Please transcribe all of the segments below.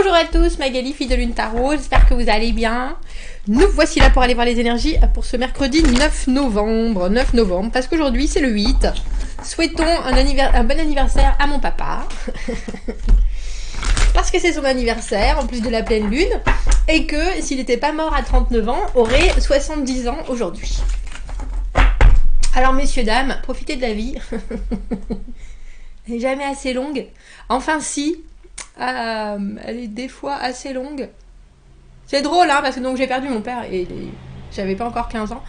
Bonjour à tous, Magali, fille de Lune Tarot, j'espère que vous allez bien. Nous voici là pour aller voir les énergies pour ce mercredi 9 novembre. 9 novembre, parce qu'aujourd'hui c'est le 8. Souhaitons un bon anniversaire à mon papa. Parce que c'est son anniversaire, en plus de la pleine lune. Et que s'il n'était pas mort à 39 ans, aurait 70 ans aujourd'hui. Alors messieurs, dames, profitez de la vie. Elle n'est jamais assez longue. Enfin si, elle est des fois assez longue. C'est drôle, hein, parce que donc j'ai perdu mon père et j'avais pas encore 15 ans.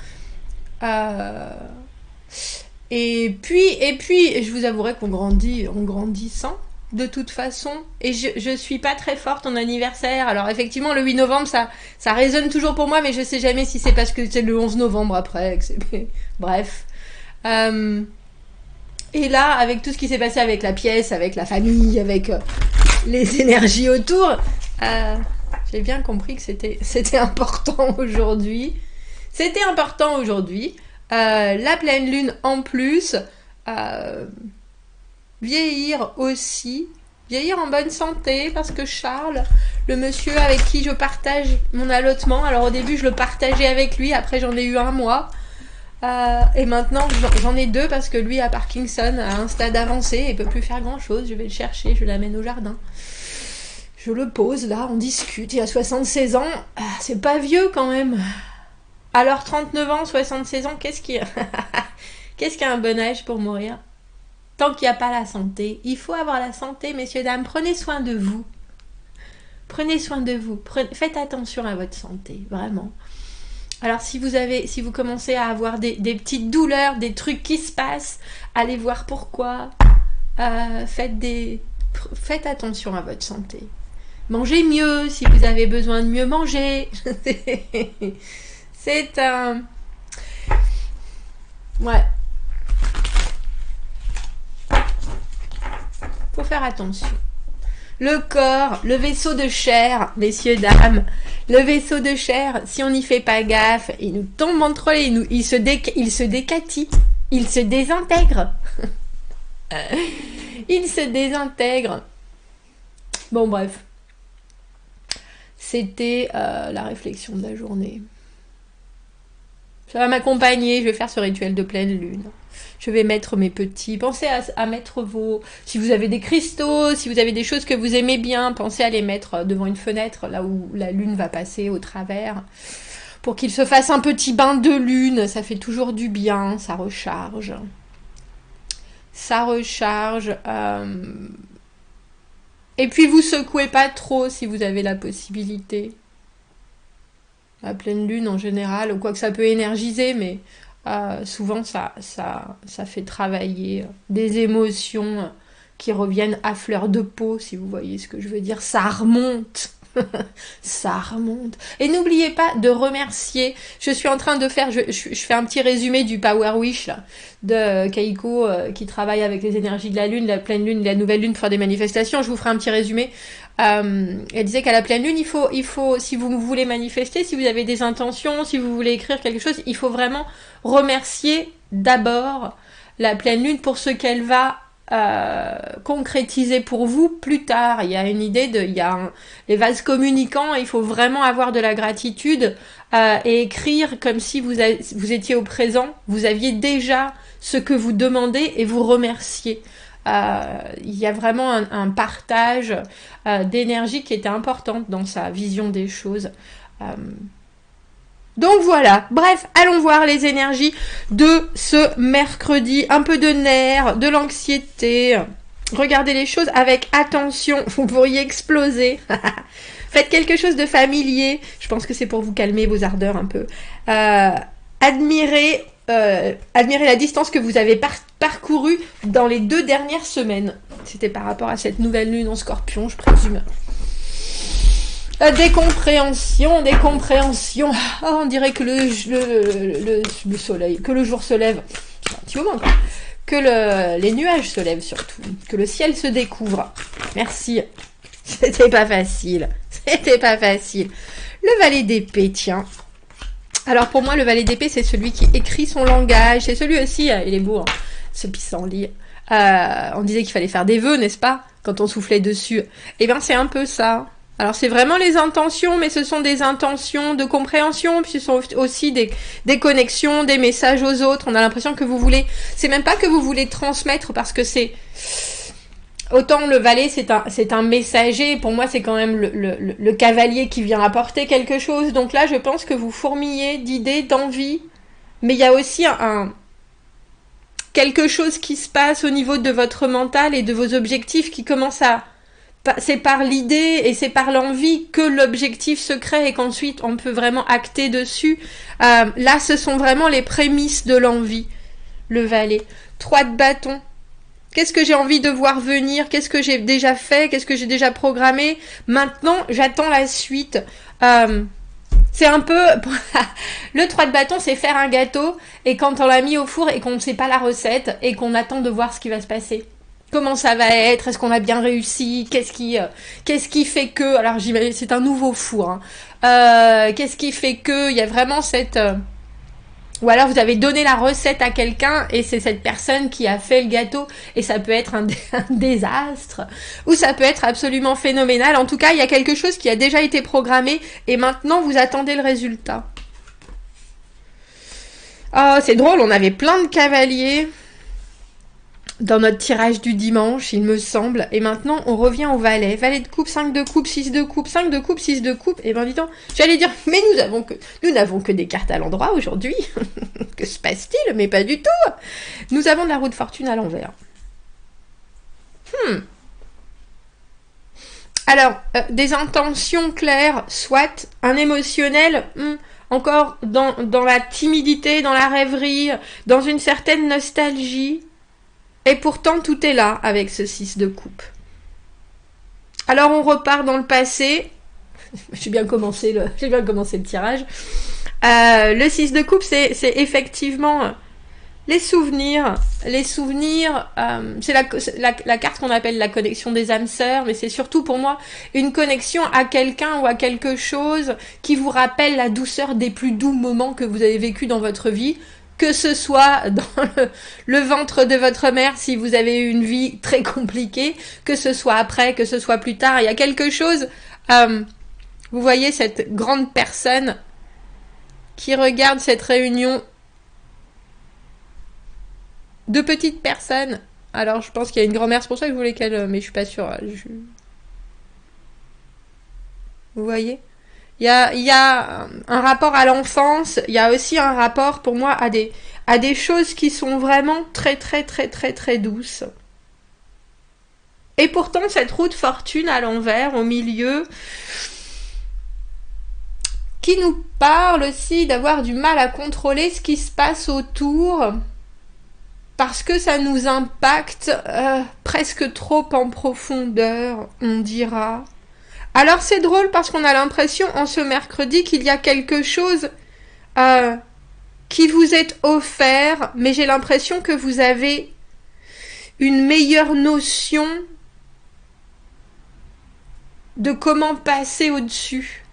Et puis, je vous avouerai qu'on grandit en grandissant, de toute façon. Et je suis pas très forte en anniversaire. Alors effectivement, le 8 novembre, ça résonne toujours pour moi, mais je sais jamais si c'est parce que c'est le 11 novembre après. Bref. Et là, avec tout ce qui s'est passé avec la pièce, avec la famille, avec les énergies autour, j'ai bien compris que c'était important aujourd'hui. C'était important aujourd'hui. La pleine lune en plus. Vieillir aussi. Vieillir en bonne santé, parce que Charles, le monsieur avec qui je partage mon allottement, alors au début je le partageais avec lui, après j'en ai eu un moi. Et maintenant j'en ai deux parce que lui à Parkinson à un stade avancé et peut plus faire grand chose. Je vais le chercher, je l'amène au jardin. Je le pose là, on discute. Il a 76 ans, c'est pas vieux quand même. Alors 39 ans, 76 ans, qu'est-ce qui a un bon âge pour mourir? Tant qu'il n'y a pas la santé. Il faut avoir la santé, messieurs, dames. Prenez soin de vous. Prenez soin de vous. Faites attention à votre santé, vraiment. Alors si vous commencez à avoir des petites douleurs, des trucs qui se passent, allez voir pourquoi. Faites attention à votre santé. Mangez mieux si vous avez besoin de mieux manger. C'est un... Ouais. Faut faire attention. Le corps, le vaisseau de chair, messieurs, dames, le vaisseau de chair, si on n'y fait pas gaffe, il nous tombe entre les... Il se décatit, il se désintègre. Il se désintègre. Bon, bref. C'était la réflexion de la journée. Ça va m'accompagner, je vais faire ce rituel de pleine lune. Je vais mettre mes petits... Pensez à mettre vos... Si vous avez des cristaux, si vous avez des choses que vous aimez bien, pensez à les mettre devant une fenêtre, là où la lune va passer au travers, pour qu'il se fasse un petit bain de lune. Ça fait toujours du bien, ça recharge. Ça recharge. Et puis vous secouez pas trop si vous avez la possibilité. La pleine lune en général, quoique ça peut énergiser, mais... souvent ça fait travailler des émotions qui reviennent à fleur de peau, si vous voyez ce que je veux dire. Ça remonte. Ça remonte. Et n'oubliez pas de remercier. Je suis en train de faire, je fais un petit résumé du Power Wish là, de Keiko qui travaille avec les énergies de la lune, la pleine lune, la nouvelle lune pour faire des manifestations. Je vous ferai un petit résumé. Elle disait qu'à la pleine lune, il faut, si vous voulez manifester, si vous avez des intentions, si vous voulez écrire quelque chose, il faut vraiment remercier d'abord la pleine lune pour ce qu'elle va concrétiser pour vous plus tard. Il y a une idée les vases communicants, il faut vraiment avoir de la gratitude et écrire comme si vous étiez au présent, vous aviez déjà ce que vous demandez et vous remercier. Il y a vraiment un partage d'énergie qui était importante dans sa vision des choses. Donc voilà, bref, allons voir les énergies de ce mercredi. Un peu de nerfs, de l'anxiété. Regardez les choses avec attention, vous pourriez exploser. Faites quelque chose de familier. Je pense que c'est pour vous calmer vos ardeurs un peu. Admirez la distance que vous avez parcourue dans les 2 dernières semaines. C'était par rapport à cette nouvelle lune en Scorpion, je présume. Décompréhension. Oh, on dirait que le soleil, que le jour se lève. Un petit moment encore. Que les nuages se lèvent surtout. Que le ciel se découvre. Merci. C'était pas facile. Le valet d'épée, tiens. Alors pour moi, le valet d'épée, c'est celui qui écrit son langage. C'est celui aussi, il est beau, hein, ce pissenlit. On disait qu'il fallait faire des vœux, n'est-ce pas? Quand on soufflait dessus. Eh bien, c'est un peu ça. Alors c'est vraiment les intentions, mais ce sont des intentions de compréhension, puis ce sont aussi des connexions, des messages aux autres. On a l'impression que vous voulez, c'est même pas que vous voulez transmettre, parce que c'est, autant le valet c'est un messager, pour moi c'est quand même le cavalier qui vient apporter quelque chose. Donc là je pense que vous fourmillez d'idées, d'envie, mais il y a aussi quelque chose qui se passe au niveau de votre mental et de vos objectifs qui commence à... C'est par l'idée et c'est par l'envie que l'objectif se crée et qu'ensuite on peut vraiment acter dessus. Là, ce sont vraiment les prémices de l'envie, le valet. 3 de bâton. Qu'est-ce que j'ai envie de voir venir? Qu'est-ce que j'ai déjà fait? Qu'est-ce que j'ai déjà programmé? Maintenant, j'attends la suite. C'est un peu... Le 3 de bâton, c'est faire un gâteau et quand on l'a mis au four et qu'on ne sait pas la recette et qu'on attend de voir ce qui va se passer. Comment ça va être? Est-ce qu'on a bien réussi? Qu'est-ce qui fait que... Alors, j'imagine, c'est un nouveau four. Hein. Qu'est-ce qui fait que... Il y a vraiment cette... Ou alors, vous avez donné la recette à quelqu'un et c'est cette personne qui a fait le gâteau. Et ça peut être un désastre. Ou ça peut être absolument phénoménal. En tout cas, il y a quelque chose qui a déjà été programmé et maintenant, vous attendez le résultat. Oh, c'est drôle, on avait plein de cavaliers dans notre tirage du dimanche, il me semble. Et maintenant, on revient au valet. Valet de coupe, 5 de coupe, 6 de coupe, 5 de coupe, 6 de coupe. Et ben dis donc, j'allais dire, mais nous n'avons que des cartes à l'endroit aujourd'hui. Que se passe-t-il? Mais pas du tout. Nous avons de la roue de fortune à l'envers. Alors, des intentions claires, soit un émotionnel... encore dans la timidité, dans la rêverie, dans une certaine nostalgie. Et pourtant, tout est là avec ce 6 de coupe. Alors, on repart dans le passé. J'ai bien commencé le tirage. Le 6 de coupe, c'est effectivement les souvenirs. Les souvenirs, c'est la carte qu'on appelle la connexion des âmes sœurs, mais c'est surtout pour moi une connexion à quelqu'un ou à quelque chose qui vous rappelle la douceur des plus doux moments que vous avez vécu dans votre vie. Que ce soit dans le ventre de votre mère, si vous avez eu une vie très compliquée, que ce soit après, que ce soit plus tard. Il y a quelque chose... vous voyez cette grande personne qui regarde cette réunion de petites personnes. Alors, je pense qu'il y a une grand-mère, c'est pour ça que je voulais qu'elle... Mais je suis pas sûre. Vous voyez ? Il y a un rapport à l'enfance, il y a aussi un rapport pour moi à des choses qui sont vraiment très très très très très douces. Et pourtant cette roue de fortune à l'envers, au milieu, qui nous parle aussi d'avoir du mal à contrôler ce qui se passe autour, parce que ça nous impacte presque trop en profondeur, on dira. Alors c'est drôle parce qu'on a l'impression en ce mercredi qu'il y a quelque chose qui vous est offert, mais j'ai l'impression que vous avez une meilleure notion de comment passer au-dessus.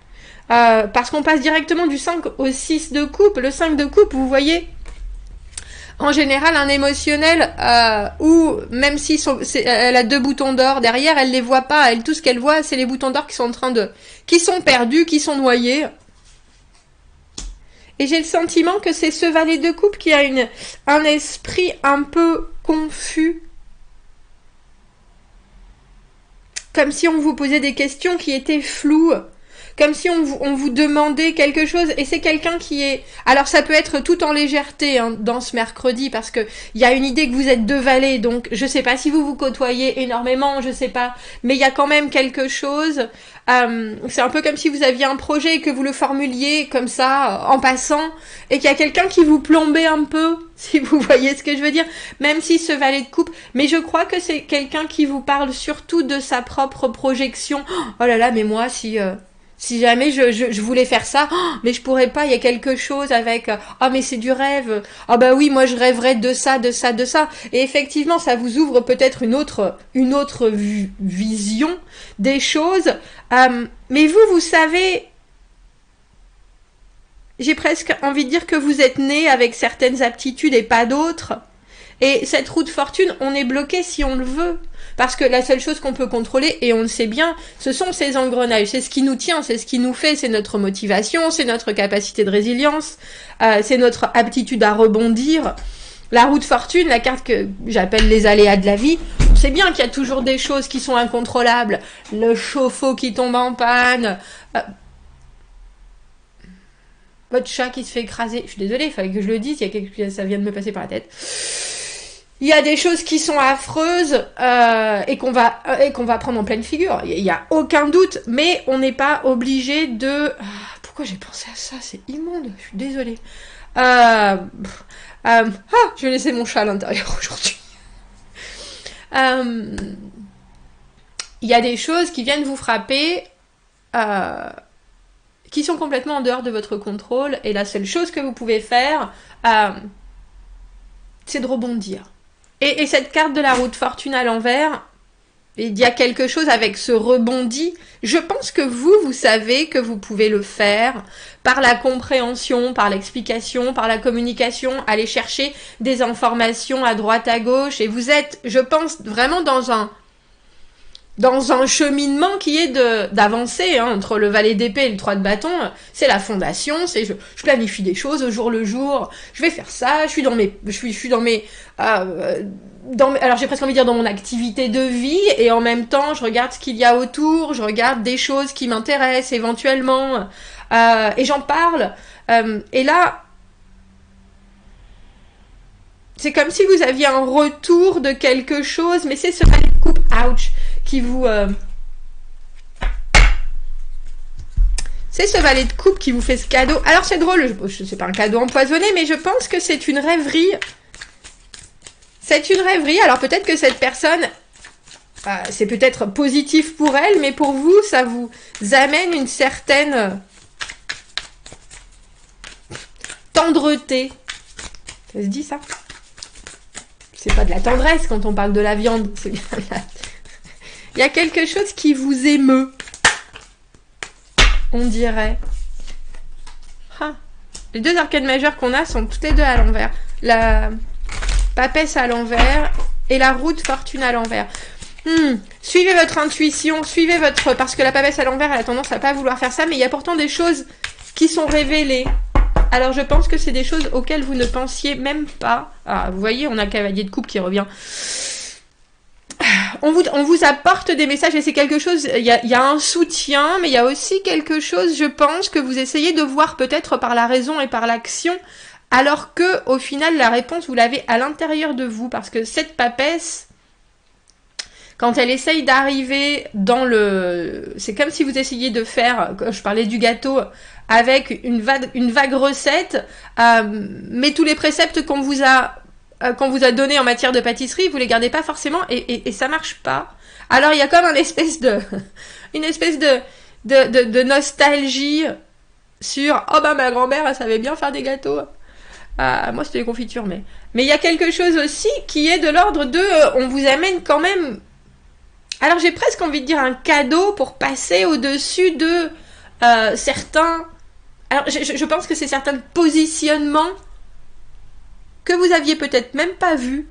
Parce qu'on passe directement du 5 au 6 de coupe. Le 5 de coupe, vous voyez, en général, un émotionnel où, même si elle a 2 boutons d'or derrière, elle les voit pas. Elle, tout ce qu'elle voit, c'est les boutons d'or qui sont qui sont perdus, qui sont noyés. Et j'ai le sentiment que c'est ce valet de coupe qui a un esprit un peu confus. Comme si on vous posait des questions qui étaient floues. Comme si on vous demandait quelque chose, et c'est quelqu'un qui est... Alors ça peut être tout en légèreté hein, dans ce mercredi, parce que il y a une idée que vous êtes 2 valets, donc je sais pas si vous vous côtoyez énormément, je sais pas, mais il y a quand même quelque chose. C'est un peu comme si vous aviez un projet et que vous le formuliez comme ça, en passant, et qu'il y a quelqu'un qui vous plombait un peu, si vous voyez ce que je veux dire, même si ce valet de coupe, mais je crois que c'est quelqu'un qui vous parle surtout de sa propre projection. Oh là là, mais moi, si jamais je voulais faire ça, oh, mais je pourrais pas, il y a quelque chose avec ah mais c'est du rêve. Ah bah oui, moi je rêverais de ça, de ça, de ça. Et effectivement, ça vous ouvre peut-être une autre vision des choses. Mais vous savez, j'ai presque envie de dire que vous êtes né avec certaines aptitudes et pas d'autres. Et cette roue de fortune, on est bloqué si on le veut. Parce que la seule chose qu'on peut contrôler, et on le sait bien, ce sont ces engrenages. C'est ce qui nous tient, c'est ce qui nous fait, c'est notre motivation, c'est notre capacité de résilience, c'est notre aptitude à rebondir. La roue de fortune, la carte que j'appelle les aléas de la vie, on sait bien qu'il y a toujours des choses qui sont incontrôlables. Le chauffe-eau qui tombe en panne, votre chat qui se fait écraser. Je suis désolée, il fallait que je le dise, ça vient de me passer par la tête. Il y a des choses qui sont affreuses et qu'on va prendre en pleine figure. Il n'y a aucun doute, mais on n'est pas obligé de... pourquoi j'ai pensé à ça? C'est immonde, je suis désolée. Je vais laisser mon chat à l'intérieur aujourd'hui. Il y a des choses qui viennent vous frapper qui sont complètement en dehors de votre contrôle, et la seule chose que vous pouvez faire, c'est de rebondir. Et cette carte de la roue de fortune à l'envers, il y a quelque chose avec ce rebondi. Je pense que vous savez que vous pouvez le faire par la compréhension, par l'explication, par la communication, aller chercher des informations à droite, à gauche, et vous êtes, je pense, vraiment dans un cheminement qui est d'avancer, hein, entre le valet d'épée et le 3 de bâton. C'est la fondation, c'est je planifie des choses au jour le jour, je vais faire ça, je suis dans mes alors j'ai presque envie de dire dans mon activité de vie, et en même temps je regarde ce qu'il y a autour, je regarde des choses qui m'intéressent éventuellement, et j'en parle, et là c'est comme si vous aviez un retour de quelque chose, mais c'est ce valet de coupe, ouch, qui vous... C'est ce valet de coupe qui vous fait ce cadeau. Alors c'est drôle, c'est pas un cadeau empoisonné, mais je pense que c'est une rêverie. C'est une rêverie, alors peut-être que cette personne, c'est peut-être positif pour elle, mais pour vous, ça vous amène une certaine tendreté. Ça se dit ça? C'est pas de la tendresse quand on parle de la viande, c'est bien là. Il y a quelque chose qui vous émeut, on dirait. Les deux arcades majeures qu'on a sont toutes les deux à l'envers. La papesse à l'envers et la roue de fortune à l'envers. Suivez votre intuition, suivez votre... Parce que la papesse à l'envers, elle a tendance à pas vouloir faire ça, mais il y a pourtant des choses qui sont révélées. Alors je pense que c'est des choses auxquelles vous ne pensiez même pas. Vous voyez, on a le cavalier de coupe qui revient. On vous apporte des messages, et c'est quelque chose, il y a un soutien, mais il y a aussi quelque chose, je pense, que vous essayez de voir peut-être par la raison et par l'action, alors que au final la réponse vous l'avez à l'intérieur de vous, parce que cette papesse, quand elle essaye d'arriver dans le... C'est comme si vous essayiez de faire, je parlais du gâteau, avec une vague recette, mais tous les préceptes qu'on vous a donné en matière de pâtisserie, vous les gardez pas forcément, et ça marche pas. Alors il y a comme une espèce de nostalgie sur ma grand-mère elle savait bien faire des gâteaux. Moi c'était des confitures, mais il y a quelque chose aussi qui est de l'ordre de on vous amène quand même. Alors j'ai presque envie de dire un cadeau pour passer au-dessus de certains. Alors je pense que c'est certains positionnements que vous aviez peut-être même pas vu,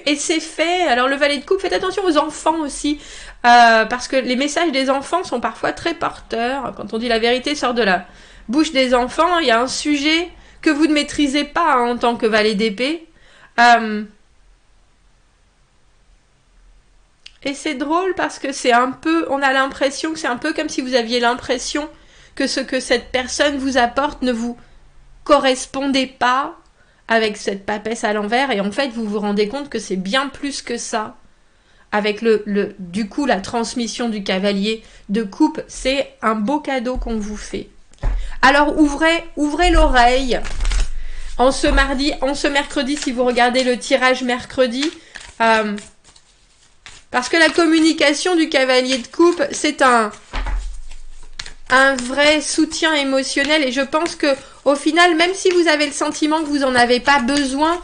et c'est fait. Alors le valet de coupe, faites attention aux enfants aussi, parce que les messages des enfants sont parfois très porteurs. Quand on dit la vérité sort de la bouche des enfants, il y a un sujet que vous ne maîtrisez pas, hein, en tant que valet d'épée. Et c'est drôle parce que c'est un peu, on a l'impression que c'est un peu comme si vous aviez l'impression que ce que cette personne vous apporte ne vous correspondait pas avec cette papesse à l'envers, et en fait vous vous rendez compte que c'est bien plus que ça. Avec du coup la transmission du cavalier de coupe, c'est un beau cadeau qu'on vous fait. Alors ouvrez l'oreille en ce mercredi, si vous regardez le tirage mercredi, parce que la communication du cavalier de coupe, c'est un vrai soutien émotionnel, et je pense que au final, même si vous avez le sentiment que vous n'en avez pas besoin,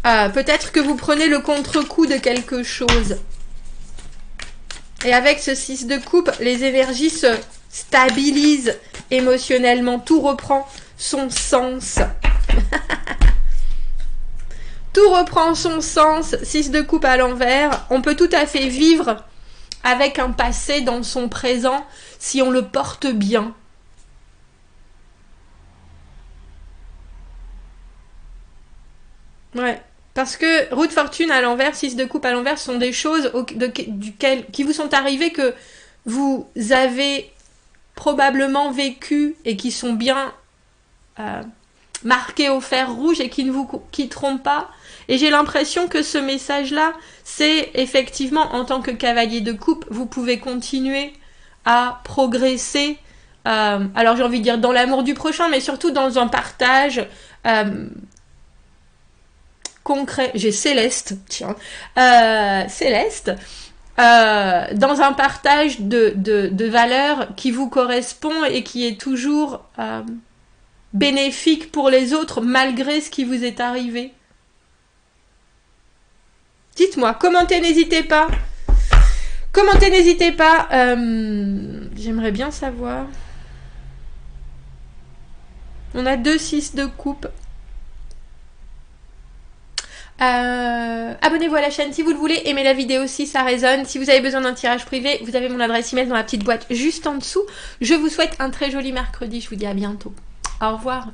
peut-être que vous prenez le contre-coup de quelque chose. Et avec ce 6 de coupe, les énergies stabilise émotionnellement, tout reprend son sens. Tout reprend son sens. 6 de coupe à l'envers. On peut tout à fait vivre avec un passé dans son présent si on le porte bien. Ouais. Parce que roue de fortune à l'envers, 6 de coupe à l'envers sont des choses qui vous sont arrivées que vous avez probablement vécues et qui sont bien marquées au fer rouge et qui ne vous quitteront pas. Et j'ai l'impression que ce message-là, c'est effectivement, en tant que cavalier de coupe, vous pouvez continuer à progresser. Alors j'ai envie de dire dans l'amour du prochain, mais surtout dans un partage concret. J'ai Céleste, tiens. Céleste. Dans un partage de valeurs qui vous correspond et qui est toujours bénéfique pour les autres malgré ce qui vous est arrivé. Dites-moi, commentez, n'hésitez pas. Commentez, n'hésitez pas. J'aimerais bien savoir. On a 2 6 de coupe. Abonnez-vous à la chaîne si vous le voulez, aimez la vidéo si ça résonne. Si vous avez besoin d'un tirage privé, vous avez mon adresse email dans la petite boîte juste en dessous. Je vous souhaite un très joli mercredi, je vous dis à bientôt. Au revoir.